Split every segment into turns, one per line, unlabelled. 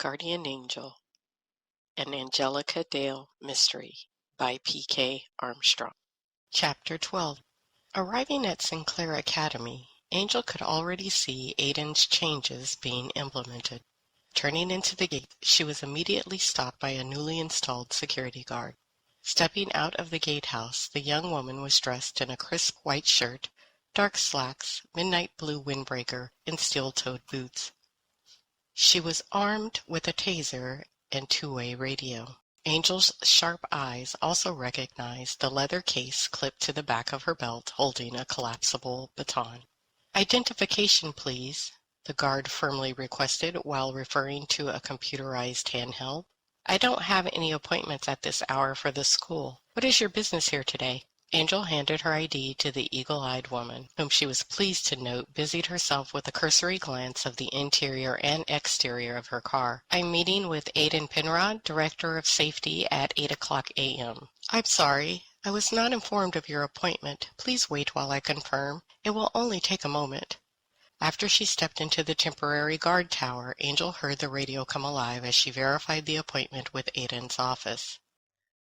Guardian Angel, an Angelica Dale mystery by P.K. Armstrong. Chapter 12. Arriving at Sinclair Academy, Angel could already see Aiden's changes being implemented. Turning into the gate, she was immediately stopped by a newly installed security guard. Stepping out of the gatehouse, the young woman was dressed in a crisp white shirt, dark slacks, midnight blue windbreaker, and steel-toed boots. She was armed with a taser and two-way radio. Angel's sharp eyes also recognized the leather case clipped to the back of her belt holding a collapsible baton. "Identification, please," the guard firmly requested while referring to a computerized handheld. "I don't have any appointments at this hour for the school. What is your business here today?" Angel handed her ID to the eagle-eyed woman, whom she was pleased to note busied herself with a cursory glance of the interior and exterior of her car. "I'm meeting with Aiden Penrod, Director of Safety, at 8 o'clock a.m. "I'm sorry, I was not informed of your appointment. Please wait while I confirm. It will only take a moment." After she stepped into the temporary guard tower, Angel heard the radio come alive as she verified the appointment with Aiden's office.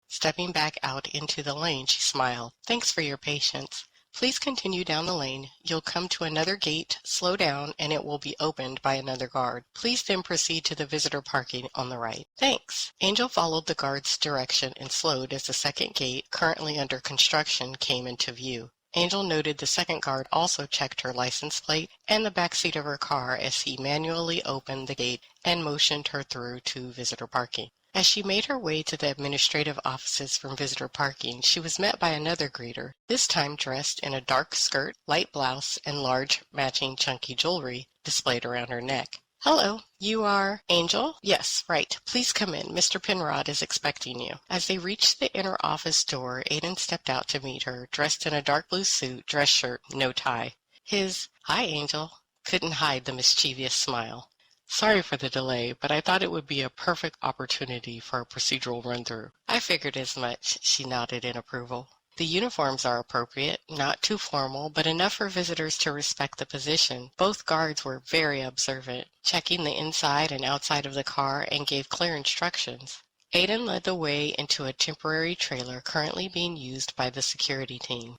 Stepping back out into the lane, she smiled. "Thanks for your patience. Please continue down the lane. You'll come to another gate, slow down, and it will be opened by another guard. Please then proceed to the visitor parking on the right." "Thanks." Angel followed the guard's direction and slowed as the second gate, currently under construction, came into view. Angel noted the second guard also checked her license plate and the back seat of her car as he manually opened the gate and motioned her through to visitor parking. As she made her way to the administrative offices from visitor parking, she was met by another greeter, this time dressed in a dark skirt, light blouse, and large matching chunky jewelry displayed around her neck. "Hello, you are Angel?" "Yes, right. Please come in. Mr. Penrod is expecting you." As they reached the inner office door, Aiden stepped out to meet her, dressed in a dark blue suit, dress shirt, no tie. His "Hi, Angel," couldn't hide the mischievous smile. "Sorry for the delay, but I thought it would be a perfect opportunity for a procedural run-through." "I figured as much," she nodded in approval. "The uniforms are appropriate, not too formal, but enough for visitors to respect the position." Both guards were very observant, checking the inside and outside of the car and gave clear instructions. Aiden led the way into a temporary trailer currently being used by the security team.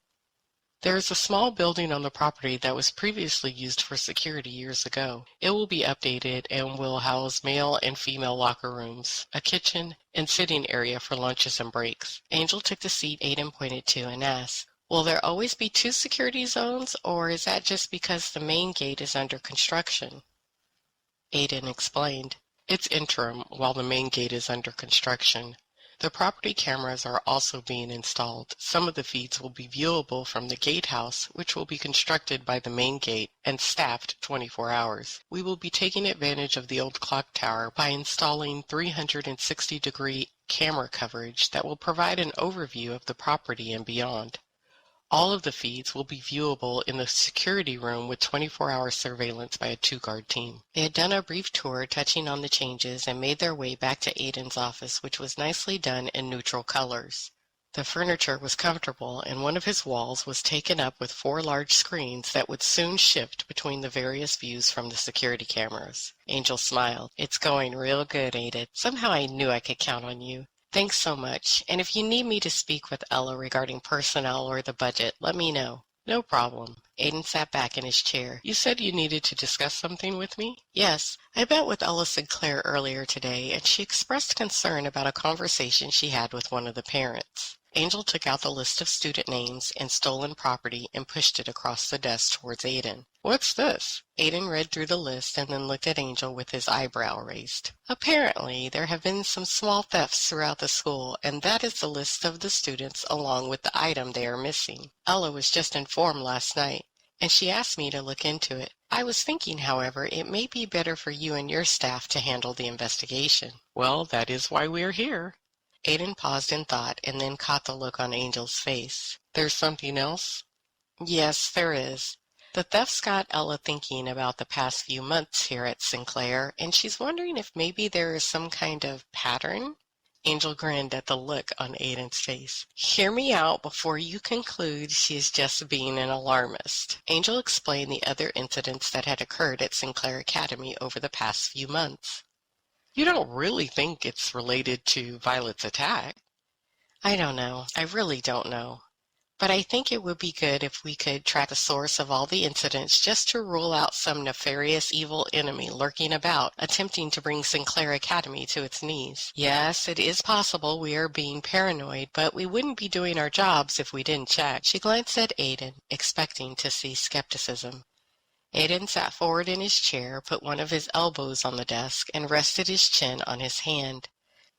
"There is a small building on the property that was previously used for security years ago. It will be updated and will house male and female locker rooms, a kitchen, and sitting area for lunches and breaks." Angel took the seat Aiden pointed to and asked, "Will there always be two security zones, or is that just because the main gate is under construction?" Aiden explained, "It's interim while the main gate is under construction. The property cameras are also being installed. Some of the feeds will be viewable from the gatehouse, which will be constructed by the main gate and staffed 24 hours. We will be taking advantage of the old clock tower by installing 360-degree camera coverage that will provide an overview of the property and beyond. All of the feeds will be viewable in the security room with 24-hour surveillance by a two-guard team." They had done a brief tour touching on the changes and made their way back to Aiden's office, which was nicely done in neutral colors. The furniture was comfortable, and one of his walls was taken up with 4 large screens that would soon shift between the various views from the security cameras. Angel smiled. "It's going real good, Aiden. Somehow I knew I could count on you. Thanks so much, and if you need me to speak with Ella regarding personnel or the budget, let me know." "No problem." Aiden sat back in his chair. "You said you needed to discuss something with me?" "Yes. I met with Ella Sinclair earlier today, and she expressed concern about a conversation she had with one of the parents." Angel took out the list of student names and stolen property and pushed it across the desk towards Aiden. "What's this?" Aiden read through the list and then looked at Angel with his eyebrow raised. "Apparently, there have been some small thefts throughout the school, and that is the list of the students along with the item they are missing. Ella was just informed last night, and she asked me to look into it. I was thinking, however, it may be better for you and your staff to handle the investigation." "Well, that is why we are here." Aiden paused in thought and then caught the look on Angel's face. "There's something else?" "Yes, there is. The thefts got Ella thinking about the past few months here at Sinclair, and she's wondering if maybe there is some kind of pattern." Angel grinned at the look on Aiden's face. "Hear me out before you conclude she is just being an alarmist." Angel explained the other incidents that had occurred at Sinclair Academy over the past few months. You don't really think it's related to Violet's attack? I don't know. I really don't know. But I think it would be good if we could track the source of all the incidents just to rule out some nefarious evil enemy lurking about, attempting to bring Sinclair Academy to its knees. Yes, it is possible we are being paranoid, but we wouldn't be doing our jobs if we didn't check. She glanced at Aiden, expecting to see skepticism. Aiden sat forward in his chair, put one of his elbows on the desk, and rested his chin on his hand.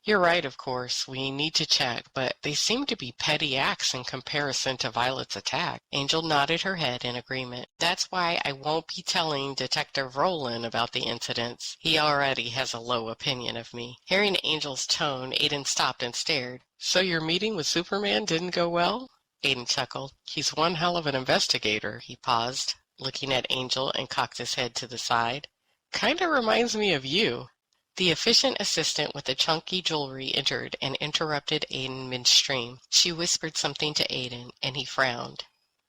You're right, of course. We need to check, but they seem to be petty acts in comparison to Violet's attack. Angel nodded her head in agreement. That's why I won't be telling Detective Roland about the incidents. He already has a low opinion of me. Hearing Angel's tone, Aiden stopped and stared. So your meeting with Superman didn't go well? Aiden chuckled. He's one hell of an investigator. He paused, looking at Angel, and cocked his head to the side. Kinda reminds me of you. The efficient assistant with the chunky jewelry entered and interrupted Aiden midstream. She whispered something to Aiden, and he frowned.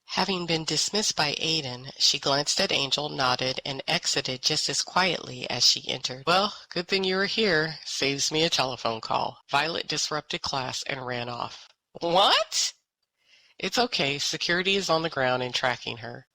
Having been dismissed by Aiden, she glanced at Angel, nodded, and exited just as quietly as she entered. Well, good thing you were here. Saves me a telephone call. Violet disrupted class and ran off. What? It's okay. Security is on the ground and tracking her.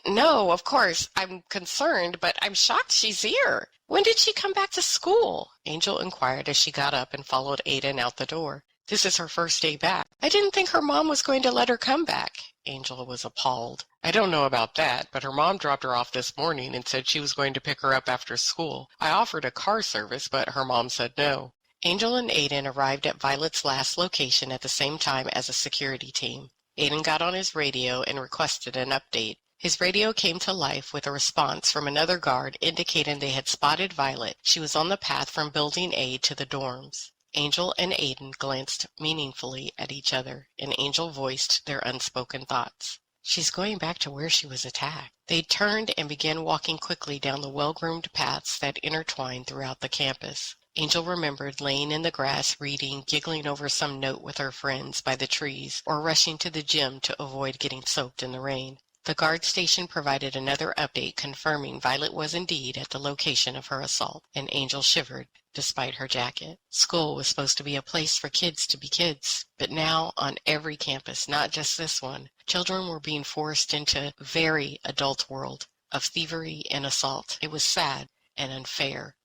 No, of course. I'm concerned, but I'm shocked she's here. When did she come back to school? Angel inquired as she got up and followed Aiden out the door. This is her first day back. I didn't think her mom was going to let her come back. Angel was appalled. I don't know about that, but her mom dropped her off this morning and said she was going to pick her up after school. I offered a car service, but her mom said no. Angel and Aiden arrived at Violet's last location at the same time as a security team. Aiden got on his radio and requested an update. His radio came to life with a response from another guard indicating they had spotted Violet. She was on the path from Building A to the dorms. Angel and Aiden glanced meaningfully at each other, and Angel voiced their unspoken thoughts. She's going back to where she was attacked. They turned and began walking quickly down the well-groomed paths that intertwined throughout the campus. Angel remembered laying in the grass reading, giggling over some note with her friends by the trees, or rushing to the gym to avoid getting soaked in the rain. The guard station provided another update confirming Violet was indeed at the location of her assault, and Angel shivered despite her jacket. School was supposed to be a place for kids to be kids, but now on every campus, not just this one, children were being forced into a very adult world of thievery and assault. It was sad and unfair.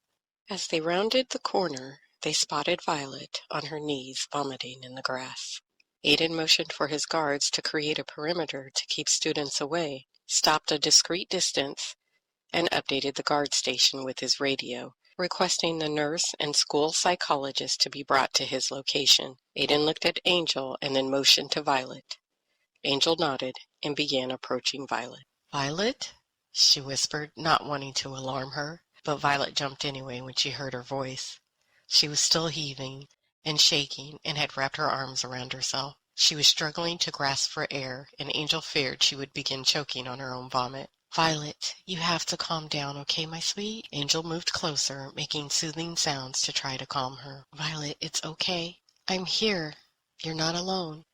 As they rounded the corner, they spotted Violet on her knees vomiting in the grass. Aiden motioned for his guards to create a perimeter to keep students away, stopped a discreet distance, and updated the guard station with his radio, requesting the nurse and school psychologist to be brought to his location. Aiden looked at Angel and then motioned to Violet. Angel nodded and began approaching Violet. Violet? She whispered, not wanting to alarm her, but Violet jumped anyway when she heard her voice. She was still heaving and shaking and had wrapped her arms around herself. She was struggling to grasp for air, and Angel feared she would begin choking on her own vomit. Violet, you have to calm down, okay, my sweet? Angel moved closer, making soothing sounds to try to calm her. Violet, it's okay. I'm here. You're not alone.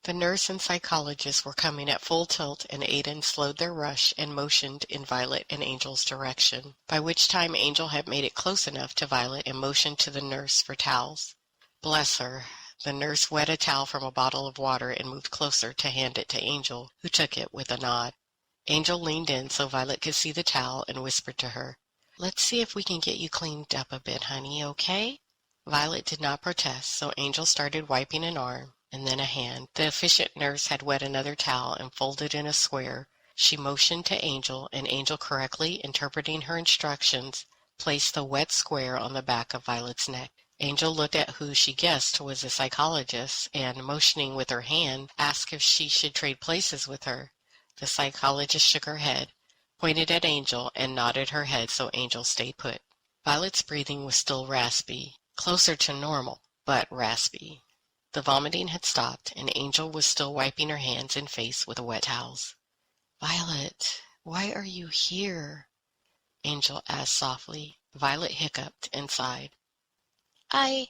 The nurse and psychologist were coming at full tilt, and Aiden slowed their rush and motioned in Violet and Angel's direction, by which time Angel had made it close enough to Violet and motioned to the nurse for towels. Bless her. The nurse wet a towel from a bottle of water and moved closer to hand it to Angel, who took it with a nod. Angel leaned in so Violet could see the towel and whispered to her, "Let's see if we can get you cleaned up a bit, honey, okay?" Violet did not protest, so Angel started wiping an arm and then a hand. The efficient nurse had wet another towel and folded in a square. She motioned to Angel, and Angel, correctly interpreting her instructions, placed the wet square on the back of Violet's neck. Angel looked at who she guessed was a psychologist and, motioning with her hand, asked if she should trade places with her. The psychologist shook her head, pointed at Angel, and nodded her head so Angel stayed put. Violet's breathing was still raspy, closer to normal, but raspy. The vomiting had stopped, and Angel was still wiping her hands and face with the wet towels. "Violet, why are you here?" Angel asked softly. Violet hiccuped and sighed. I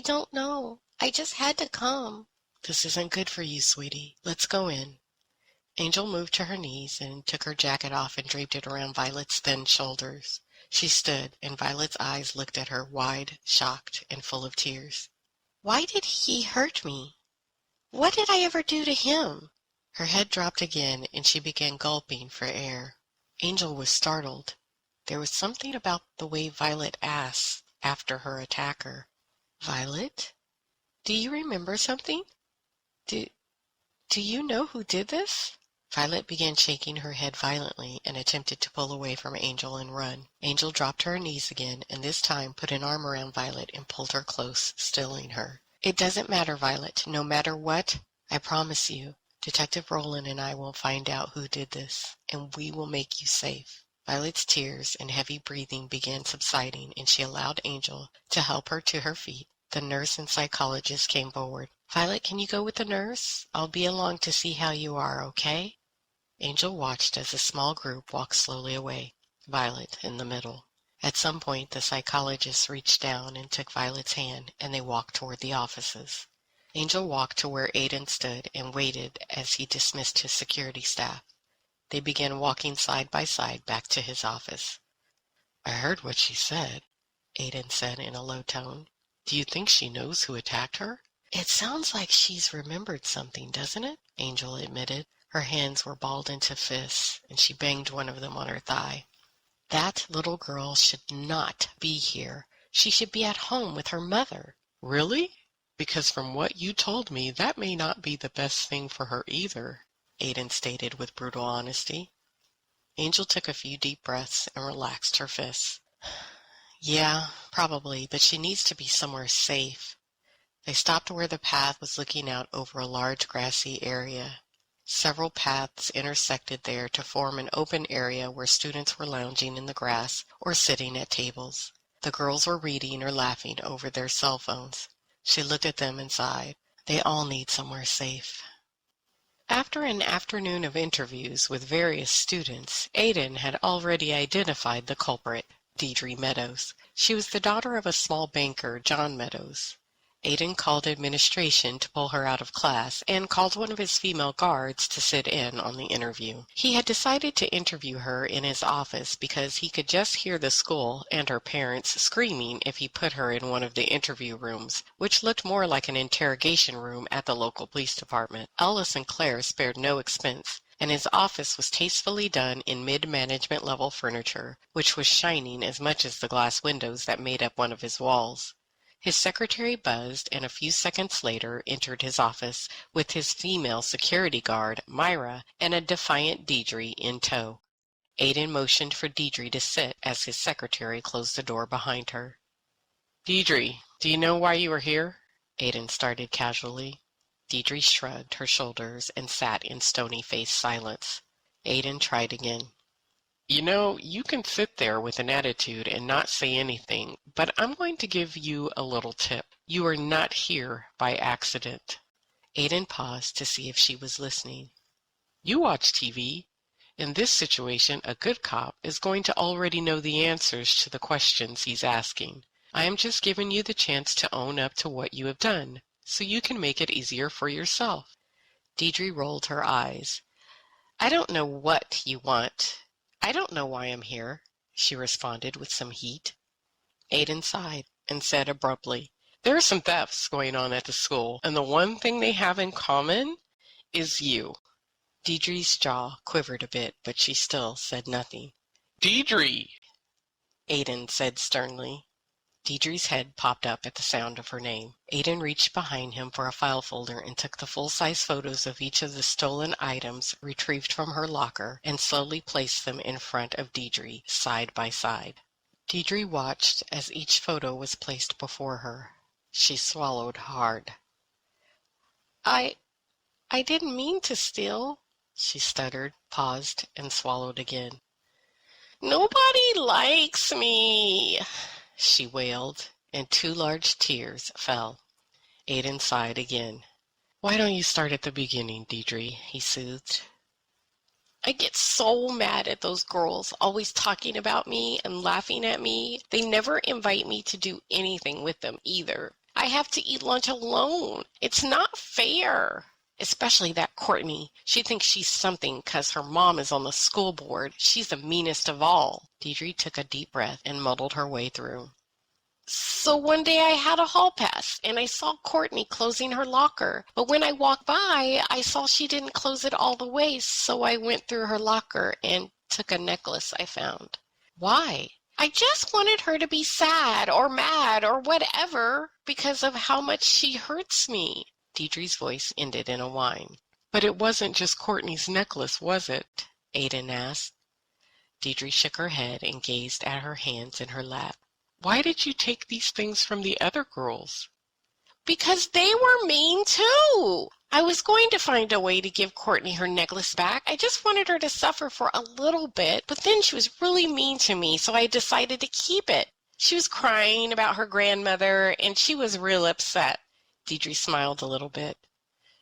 don't know. I just had to come." "This isn't good for you, sweetie. Let's go in." Angel moved to her knees and took her jacket off and draped it around Violet's thin shoulders. She stood, and Violet's eyes looked at her wide, shocked, and full of tears. Why did he hurt me? What did I ever do to him? Her head dropped again, and she began gulping for air. Angel was startled. There was something about the way Violet asked after her attacker. Violet, do you remember something? Do, do you know who did this? Violet began shaking her head violently and attempted to pull away from Angel and run. Angel dropped to her knees again, and this time put an arm around Violet and pulled her close, stilling her. It doesn't matter, Violet. No matter what, I promise you, Detective Roland and I will find out who did this, and we will make you safe. Violet's tears and heavy breathing began subsiding, and she allowed Angel to help her to her feet. The nurse and psychologist came forward. Violet, can you go with the nurse? I'll be along to see how you are, okay? Angel watched as a small group walked slowly away, Violet in the middle. At some point, the psychologist reached down and took Violet's hand, and they walked toward the offices. Angel walked to where Aiden stood and waited as he dismissed his security staff. They began walking side by side back to his office. I heard what she said, Aiden said in a low tone. Do you think she knows who attacked her? It sounds like she's remembered something, doesn't it? Angel admitted. Her hands were balled into fists, and she banged one of them on her thigh. That little girl should not be here. She should be at home with her mother. Really? Because from what you told me, that may not be the best thing for her either, Aiden stated with brutal honesty. Angel took a few deep breaths and relaxed her fists. Yeah, probably, but she needs to be somewhere safe. They stopped where the path was looking out over a large grassy area. Several paths intersected there to form an open area where students were lounging in the grass or sitting at tables. The girls were reading or laughing over their cell phones. She looked at them and sighed. They all need somewhere safe. After an afternoon of interviews with various students, Aiden had already identified the culprit, Deidre Meadows. She was the daughter of a small banker, John Meadows. Aiden called administration to pull her out of class and called one of his female guards to sit in on the interview. He had decided to interview her in his office because he could just hear the school and her parents screaming if he put her in one of the interview rooms, which looked more like an interrogation room at the local police department. Ella Sinclair spared no expense, and his office was tastefully done in mid-management level furniture, which was shining as much as the glass windows that made up one of his walls. His secretary buzzed, and a few seconds later entered his office with his female security guard, Myra, and a defiant Deidre in tow. Aiden motioned for Deidre to sit as his secretary closed the door behind her. Deidre, do you know why you are here? Aiden started casually. Deidre shrugged her shoulders and sat in stony-faced silence. Aiden tried again. You know, you can sit there with an attitude and not say anything, but I'm going to give you a little tip. You are not here by accident. Aiden paused to see if she was listening. You watch TV. In this situation, a good cop is going to already know the answers to the questions he's asking. I am just giving you the chance to own up to what you have done, so you can make it easier for yourself. Deidre rolled her eyes. I don't know what you want. I don't know why I'm here, she responded with some heat. Aiden sighed and said abruptly, there are some thefts going on at the school, and the one thing they have in common is you. Deidre's jaw quivered a bit, but she still said nothing. Deidre, Aiden said sternly. Deidre's head popped up at the sound of her name. Aiden reached behind him for a file folder and took the full-size photos of each of the stolen items retrieved from her locker and slowly placed them in front of Deidre, side by side. Deidre watched as each photo was placed before her. She swallowed hard. I didn't mean to steal, she stuttered, paused, and swallowed again. Nobody likes me, she wailed, and 2 large tears fell. Aiden sighed again. Why don't you start at the beginning, Deidre? He soothed. I get so mad at those girls, always talking about me and laughing at me. They never invite me to do anything with them either. I have to eat lunch alone. It's not fair. Especially that Courtney. She thinks she's something 'cause her mom is on the school board. She's the meanest of all. Deidre took a deep breath and muddled her way through. So one day I had a hall pass and I saw Courtney closing her locker. But when I walked by, I saw she didn't close it all the way. So I went through her locker and took a necklace I found. Why? I just wanted her to be sad or mad or whatever because of how much she hurts me. Deidre's voice ended in a whine. But it wasn't just Courtney's necklace, was it? Aiden asked. Deidre shook her head and gazed at her hands in her lap. Why did you take these things from the other girls? Because they were mean too. I was going to find a way to give Courtney her necklace back. I just wanted her to suffer for a little bit, but then she was really mean to me, so I decided to keep it. She was crying about her grandmother, and she was real upset. Deidre smiled a little bit.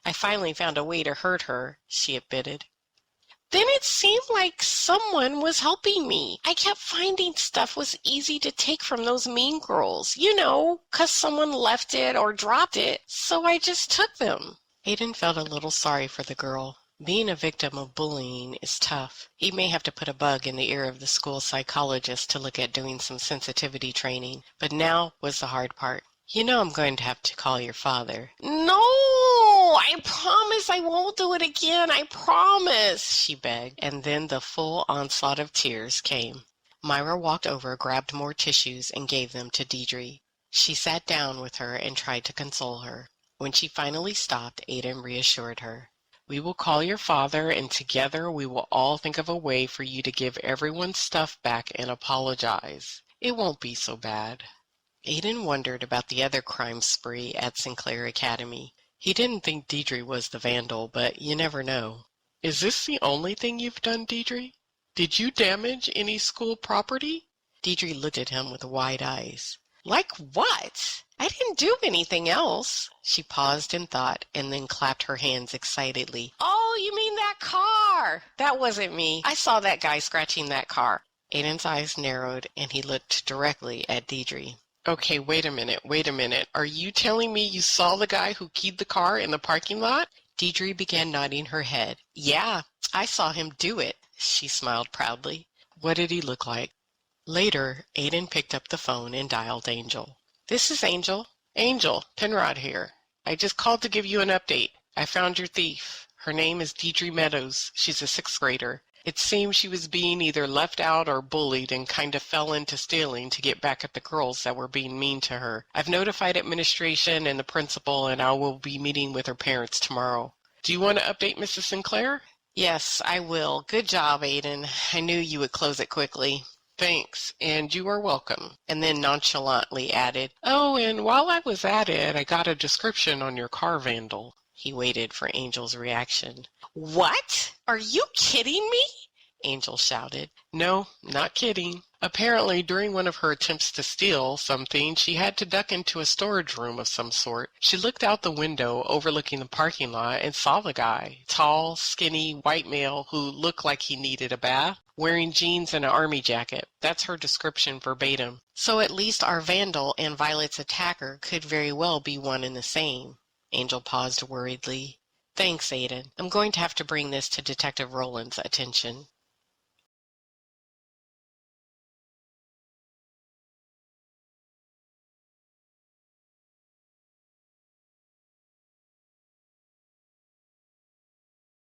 I finally found a way to hurt her, she admitted. Then it seemed like someone was helping me. I kept finding stuff was easy to take from those mean girls, 'cause someone left it or dropped it, so I just took them. Aiden felt a little sorry for the girl. Being a victim of bullying is tough. He may have to put a bug in the ear of the school psychologist to look at doing some sensitivity training, but now was the hard part. I'm going to have to call your father. No, I promise I won't do it again. I promise, she begged. And then the full onslaught of tears came. Myra walked over, grabbed more tissues, and gave them to Deidre. She sat down with her and tried to console her. When she finally stopped, Aiden reassured her. We will call your father, and together we will all think of a way for you to give everyone's stuff back and apologize. It won't be so bad. Aiden wondered about the other crime spree at Sinclair Academy. He didn't think Deidre was the vandal, but you never know. Is this the only thing you've done, Deidre? Did you damage any school property? Deidre looked at him with wide eyes. Like what? I didn't do anything else. She paused in thought and then clapped her hands excitedly. Oh, you mean that car? That wasn't me. I saw that guy scratching that car. Aiden's eyes narrowed and he looked directly at Deidre. Okay, wait a minute. Are you telling me you saw the guy who keyed the car in the parking lot? Deidre began nodding her head. Yeah, I saw him do it. She smiled proudly. What did he look like? Later, Aiden picked up the phone and dialed Angel. This is Angel. Angel, Penrod here. I just called to give you an update. I found your thief. Her name is Deidre Meadows. She's a 6th grader. It seems she was being either left out or bullied and kind of fell into stealing to get back at the girls that were being mean to her. I've notified administration and the principal, and I will be meeting with her parents tomorrow. Do you want to update Mrs. Sinclair? Yes, I will. Good job, Aiden. I knew you would close it quickly. Thanks, and you are welcome. And then nonchalantly added, oh, and while I was at it, I got a description on your car vandal. He waited for Angel's reaction. What? Are you kidding me? Angel shouted. No, not kidding. Apparently, during one of her attempts to steal something, she had to duck into a storage room of some sort. She looked out the window overlooking the parking lot and saw the guy. Tall, skinny, white male who looked like he needed a bath, wearing jeans and an army jacket. That's her description verbatim. So at least our vandal and Violet's attacker could very well be one and the same. Angel paused worriedly. Thanks, Aiden. I'm going to have to bring this to Detective Roland's attention.